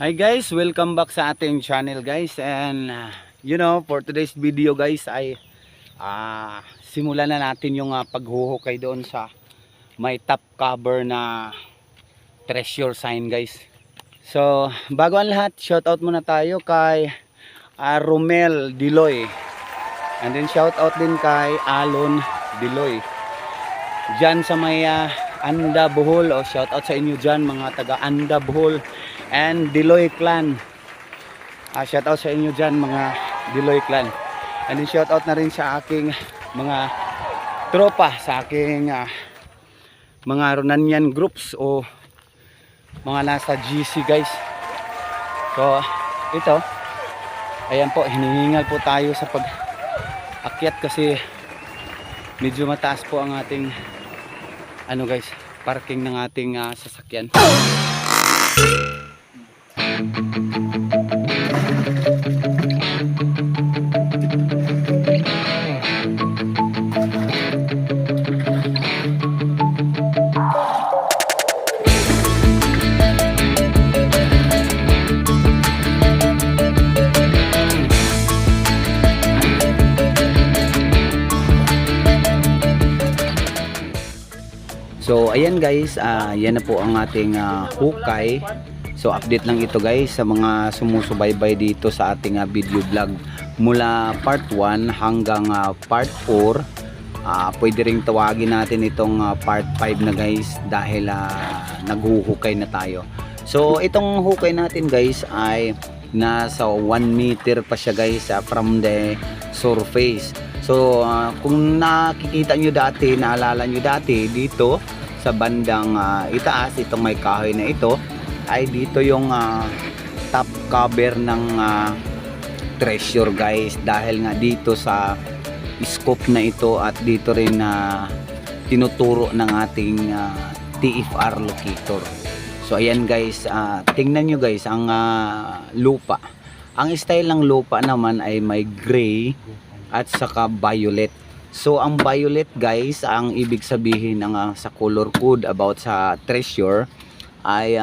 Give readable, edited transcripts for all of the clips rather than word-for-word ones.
Hi guys, welcome back sa ating channel guys. And for today's video guys ay simulan na natin yung paghuhukay doon sa may top cover na treasure sign guys. So bago ang lahat, shoutout muna tayo kay Romel Diloy. And then shoutout din kay Alon Diloy dyan sa may Anda Bohol. Shoutout sa inyo dyan mga taga Anda Bohol and Diloy clan. Shoutout sa inyo dyan mga Diloy clan. And then shoutout na rin sa aking mga tropa, sa aking mga Ronanian groups o mga nasa GC guys. So ito, ayan po, hinihingal po tayo sa pag-akyat kasi medyo mataas po ang ating guys, parking ng ating sasakyan. So ayan guys, yan na po ang ating hukay. So update lang ito guys sa mga sumusubaybay dito sa ating video vlog mula part 1 hanggang part 4. Pwede ring tawagin natin itong part 5 na guys dahil naghuhukay na tayo. So itong hukay natin guys ay nasa 1 meter pa siya guys from the surface. So kung nakikita nyo dati, naalala nyo dati dito sa bandang itaas, itong may kahoy na ito ay dito yung top cover ng treasure guys, dahil nga dito sa scope na ito at dito rin tinuturo ng ating TFR locator. So ayan guys, tingnan nyo guys ang lupa. Ang style ng lupa naman ay may gray at saka violet. So ang violet guys, ang ibig sabihin ng sa color code about sa treasure ay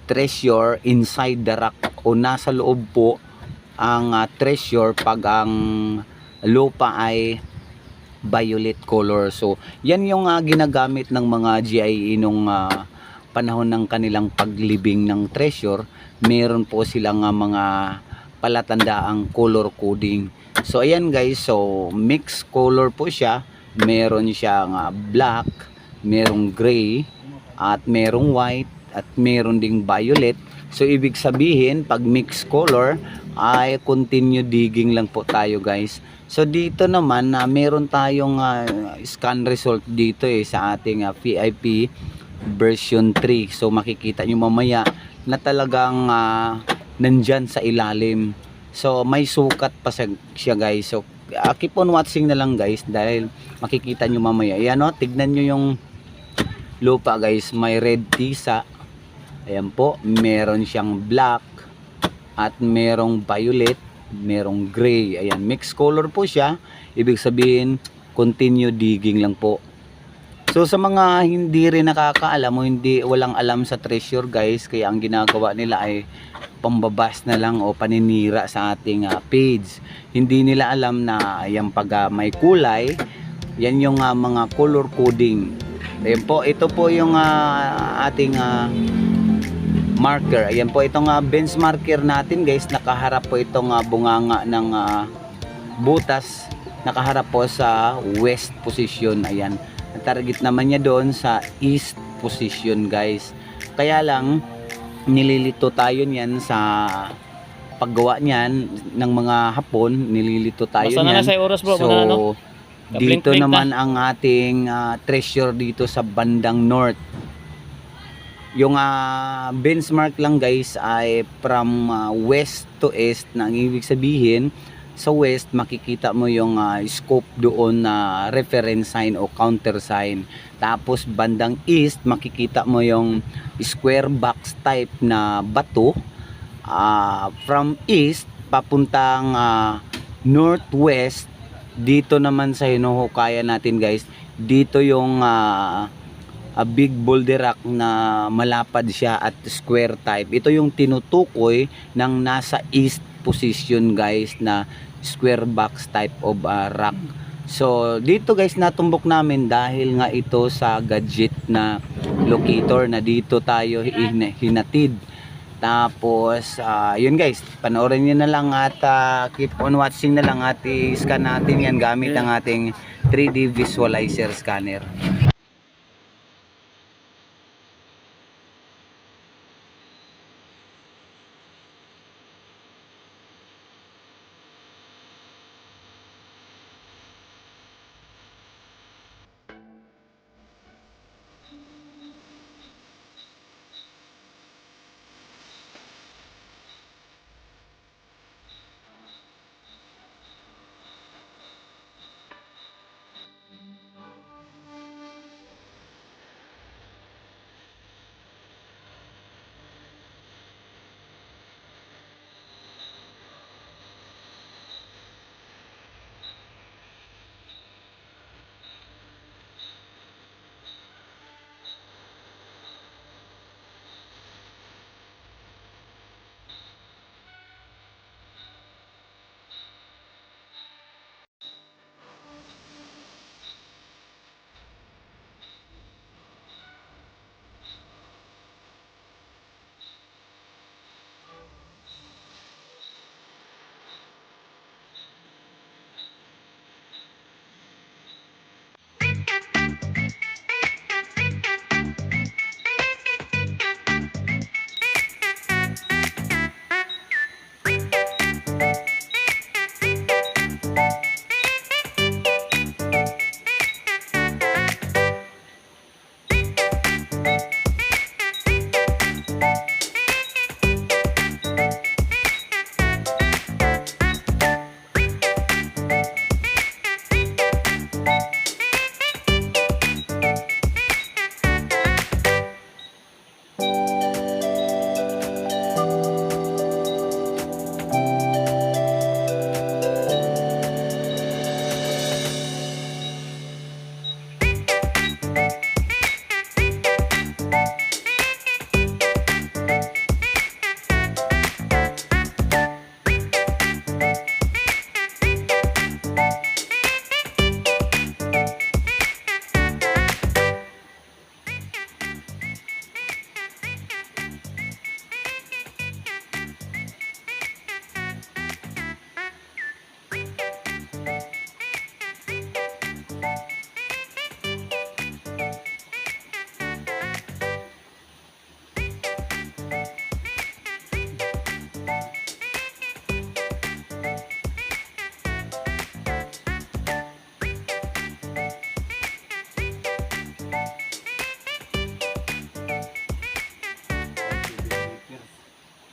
treasure inside the rock, o nasa loob po ang treasure pag ang lupa ay violet color. So yan yung ginagamit ng mga GIE nung panahon ng kanilang paglibing ng treasure. Meron po silang mga palatandaang color coding. So ayan guys, so mixed color po siya. Meron siyang black, merong gray, at merong white, at meron ding violet. So ibig sabihin pag mixed color ay continue digging lang po tayo guys. So dito naman meron tayong scan result dito sa ating VIP version 3. So makikita nyo mamaya na talagang nandyan sa ilalim. So may sukat pa siya guys. So keep on watching na lang guys dahil makikita nyo mamaya. Ayan tignan nyo yung lupa guys, may red tisa. Ayan po, meron siyang black at merong violet, merong gray. Ayan, mixed color po siya. Ibig sabihin, continue digging lang po. So sa mga hindi rin nakakaalam o walang alam sa treasure guys, kaya ang ginagawa nila ay pambabas na lang o paninira sa ating page. Hindi nila alam na yan pag may kulay, yan yung mga color coding. Ayan po, ito po yung ating marker. Ayan po itong bench marker natin guys, nakaharap po itong bunganga ng butas, nakaharap po sa west position. Ayan, ang target naman niya doon sa east position guys. Kaya lang nililito tayo niyan sa paggawa niyan ng mga Hapon, nililito tayo niyan. So dito naman ang ating treasure dito sa bandang north. Yung benchmark lang guys ay from west to east, na ang ibig sabihin sa west makikita mo yung scope doon na reference sign o counter sign. Tapos bandang east makikita mo yung square box type na bato. From east papuntang northwest, dito naman sa hinuhukayan natin guys, dito yung big boulder rock na malapad siya at square type. Ito yung tinutukoy ng nasa east position guys na square box type of rock. So dito guys natumbok namin dahil nga ito sa gadget na locator na dito tayo hinatid. Tapos yun guys, panoorin niyo na lang at keep on watching na lang at i-scan natin yan gamit ang ating 3D visualizer scanner.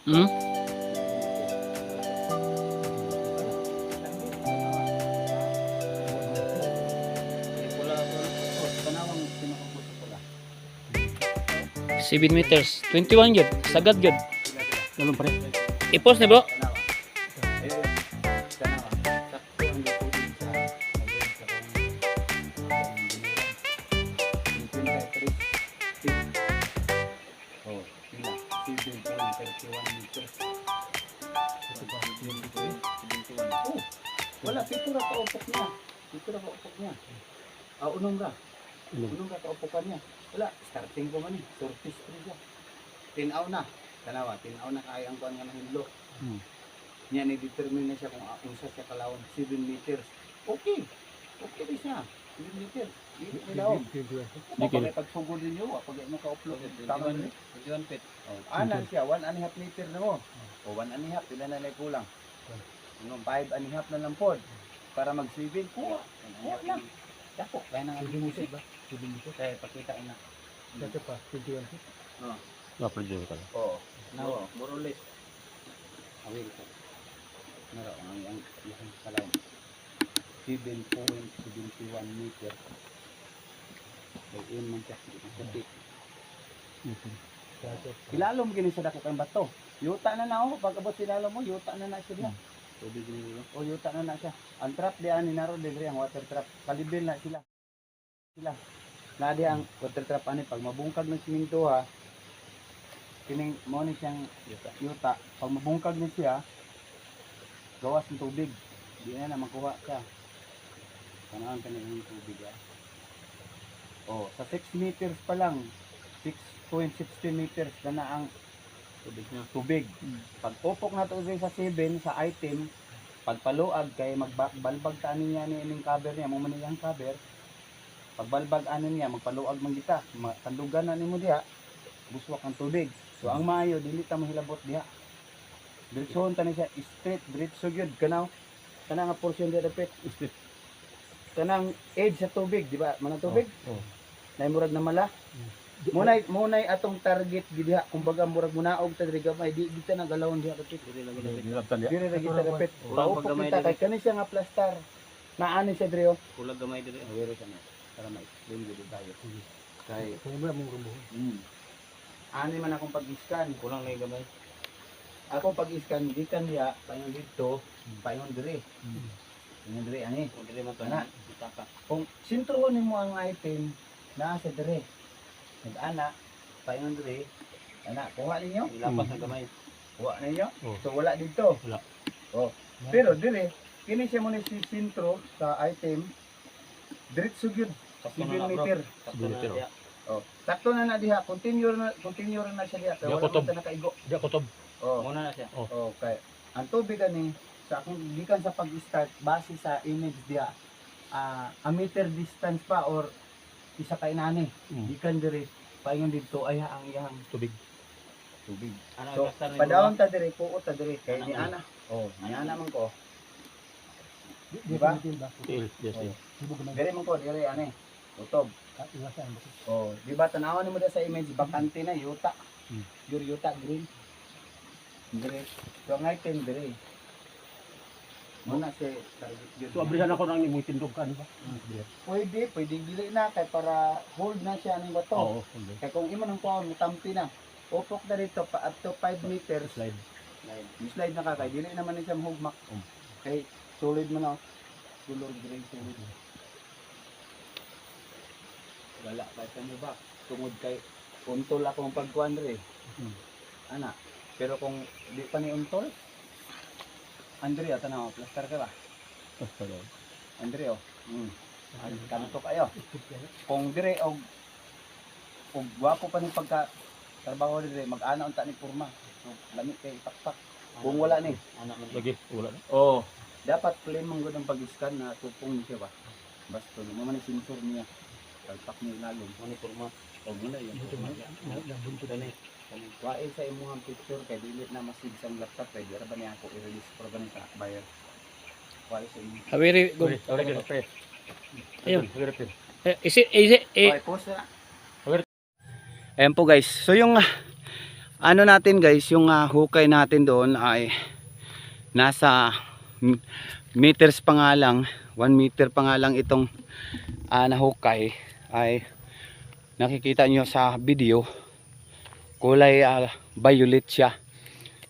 Hmm? Seven meters, 21 yun, sagad yun. Galon pa rin. Ipos na bro. Wala, pito ra ka upok niya. Pito ra ka upok niya. Unong ra. Unong ra ka upokan niya. Wala, starting ko man eh. Surface ko siya. Tinaw na. Tanawa, tinaw na kaya ang kuhan nga ng hindlo. Niya ni-determine na siya kung unsa siya kalawon. 7 meters. Okay. Okay rin siya. 7 meters. Dito nilaw. Kapag pagsugod ninyo, pag maka-upload. Tama niyo. 21 feet. Anan siya, 1.5 meter na mo. O 1.5, pila na lang kulang. 5.5 na lang pod. Para mag-7, kuha. Kuha lang. Dako, kaya nang music ba? 7 meter. Kaya pakita ina. Dati pa, 21 feet. Napradyo ka lang. Oo. Nawa, more or less. Awil ko. Naro, ang kalawon. 7.71 meter. Kaya yun man siya. Ilalo mo gini sa dako kang bato. Yuta na na ako. Pagkabot silalo mo, yuta na na siya. O yuta na na siya. Ang trap diyan ni naro delivery ang water trap. Kalibil na sila. Na di ang water trap ani pag mabungkag ng siminto ha. Kining mo ni siyang yuta. Pag mabungkag na siya, gawas ng tubig. Di na makuha siya. Tanawan ka na yung tubig ha. Oh, sa 6 meters pa lang, 6.16 meters na ang Tubig na. tubig. Pag upok na to sa 7 sa item, pag paluag kay magbalbag ta niya ni ining cover niya, mo man niyang cover. Pag balbag ano niya, magpaluag man kita, kandugan na nimo diha, buswak ang tubig. So ang maayo dili ta mahilabot diha. Diretsohon ta ni siya straight, diretso gyud kanaw. Kana nga portion diha dapat straight. Kanang edge sa tubig, di ba? Manang tubig? Oh. Nay murag na mala. Munay atong target gidha kumbaga murag munaog ta diri gamay di ta nagalawon diha dapat. Dili lang gid. Diri ra kita dapat. Kulang Paupok paggamay kita diri. kay kani siya nga plastar. Naani siya diri oh. Kulag gamay diri. Aware ka na para ma-explain gid tayo. Kay Kung mo mong rumbo. ani man akong pag-scan. Kulang na gamay. Ako pag-scan gikan diha paingon dito, paingon diri. Paingon diri ani. Kung dili man to Ana. itaka. Kung sintroon nimo ang item naa sa diri. Nag-ana paingon diri. Ana, kuha ninyo. Ilapas na gamay. Kuha ninyo. Oh. So wala dito. Wala. Oh. Pero dire, kini siya mo ni si sintro sa item. Diretso gyud. Sakto 7 na bro. meter. Sakto na diya. Oh. Sakto na diha. Continue na siya diha. Kaya Diha wala kutob. man ta nakaigo. Di ako tob. Oh. Muna na siya. Okay. Ang tubig ani sa akong gikan sa pag-start base sa image diha. A meter distance pa or isa ka inani. Gikan diri paingon dito ay ang iyang Tubig. tubig. Ana So, gastar ni. padawon ta diri, puot ta diri kay Ana, ni ana. Oh, ni ana man ko. Di ba? ba? Til, yes. Oh. Sibog na. Diri man ko diri ani. Utob. Iwasan. Oh, di ba tanawan nimo sa image bakante na yuta. Diri yuta green. Diri. So ang item diri. Muna si target yun. So abrihan ako nang imong tindog ka, di ba? Pwede dili na kay para hold na siya ning bato. Oo. Okay. Kay kung imo nang kuha mo tampi na. Upok na dito pa up to 5 meters. Slide. Slide na ka kay dili naman ni siya mahugmak. Kay solid man na. Sulor green solid. Wala pa sa mo ba? Tungod kay untol akong pagkuan diri. Ana. Pero kung di pa ni untol, Andre, tanaw, plaster ka ba? Andre, oh. Kanto kayo. Kung dire og gwapo pa ni pagka trabaho dire, mag-ana unta ni porma. So, lamit kay pakpak. Kung wala ni. Anak man. Lagi. Wala na. Oh, dapat claim mong gud ang pag-scan na tupong siya ba. Basta mo man sensor niya. Kalpak ni lalong. Muni porma. Og muna yun. Bunto na. Wain sa imong picture kay dili na masid sang laptop kay dira ba niya ako i-release pro ba ni sa buyer. Wain sa imong. Habiri go. Ayun. Isi Okay, post na. Ayan po guys. So yung ano natin guys, yung hukay natin doon ay nasa meters pa nga lang, 1 meter pa nga lang itong nahukay ay nakikita nyo sa video kulay violet siya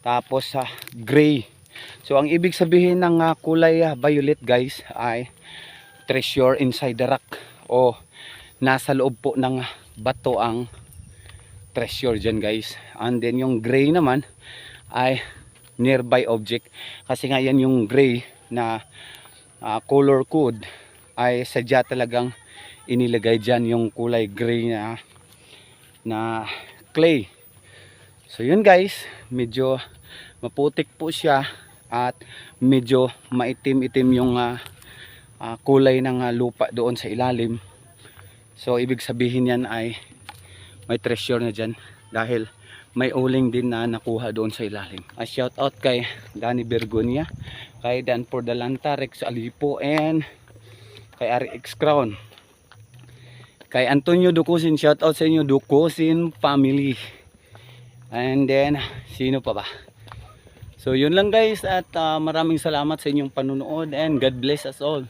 tapos gray. So ang ibig sabihin ng kulay violet guys ay treasure inside the rock o nasa loob po ng bato ang treasure dyan guys. And then yung gray naman ay nearby object kasi nga yan yung gray na color code ay sadya talagang inilagay dyan yung kulay gray na clay. So yun guys, medyo maputik po siya at medyo maitim-itim yung kulay ng lupa doon sa ilalim. So ibig sabihin yan ay may treasure na dyan dahil may uling din na nakuha doon sa ilalim. A shout out kay Danny Bergonia, kay Dan Pordalanta, Rex Alipo, and kay RX Crown, kay Antonio Ducusin. Shout out sa inyo Ducusin family. And then sino pa ba? So yun lang guys at maraming salamat sa inyong panunood and God bless us all.